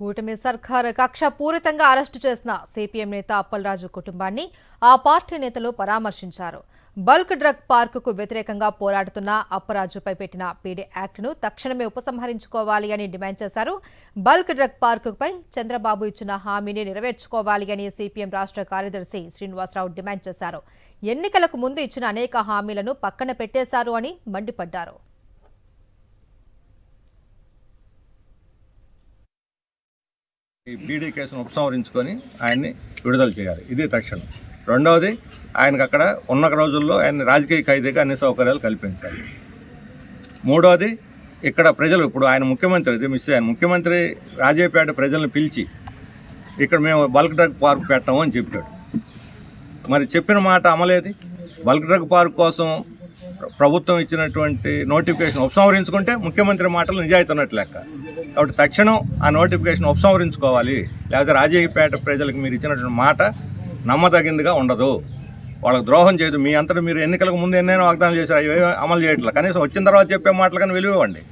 కూటమి సర్కార్ కక్షపూరితంగా అరెస్టు చేసిన సిపిఎం నేత అప్పలరాజు కుటుంబాన్ని ఆ పార్టీ నేతలు పరామర్శించారు. బల్క్ డ్రగ్ పార్కుకు వ్యతిరేకంగా పోరాడుతున్న అప్పరాజుపై పెట్టిన పీడీ యాక్ట్ను తక్షణమే ఉపసంహరించుకోవాలి అని డిమాండ్ చేశారు. బల్క్ డ్రగ్ పార్కుపై చంద్రబాబు ఇచ్చిన హామీని నెరవేర్చుకోవాలి అని సిపిఎం రాష్ట్ర కార్యదర్శి శ్రీనివాసరావు డిమాండ్ చేశారు. ఎన్నికలకు ముందు ఇచ్చిన అనేక హామీలను పక్కన పెట్టేశారు అని మండిపడ్డారు. ఈ బీడీ కేసును ఉపసంహరించుకొని ఆయన్ని విడుదల చేయాలి. ఇది తక్షణం. రెండవది, ఆయనకు అక్కడ ఉన్న రోజుల్లో ఆయన రాజకీయ ఖైదీగా అన్ని సౌకర్యాలు కల్పించాలి. మూడవది, ఇక్కడ ప్రజలు ఇప్పుడు ఆయన ముఖ్యమంత్రి, ఇది మిస్ ఆయన ముఖ్యమంత్రి రాజేపేట ప్రజలను పిలిచి ఇక్కడ మేము బల్క్ డ్రగ్ పార్క్ పెట్టాము అని చెప్పాడు. మరి చెప్పిన మాట అమలేది? బల్క్ డ్రగ్ పార్క్ కోసం ప్రభుత్వం ఇచ్చినటువంటి నోటిఫికేషన్ ఉపసంహరించుకుంటే ముఖ్యమంత్రి మాటలు నిజాయితీ ఉన్నట్లు లెక్క. కాబట్టి తక్షణం ఆ నోటిఫికేషన్ ఉపసంహరించుకోవాలి. లేకపోతే రాజకీయపేట ప్రజలకు మీరు ఇచ్చినటువంటి మాట నమ్మదగిందిగా ఉండదు, వాళ్ళకి ద్రోహం చేయదు. మీ అంతటా మీరు ఎన్నికలకు ముందు ఎన్నైనా వాగ్దానాలు చేశారు, అవి అమలు చేయట్లేదు. కనీసం వచ్చిన తర్వాత చెప్పే మాటలు కానీ విలువ ఇవ్వండి.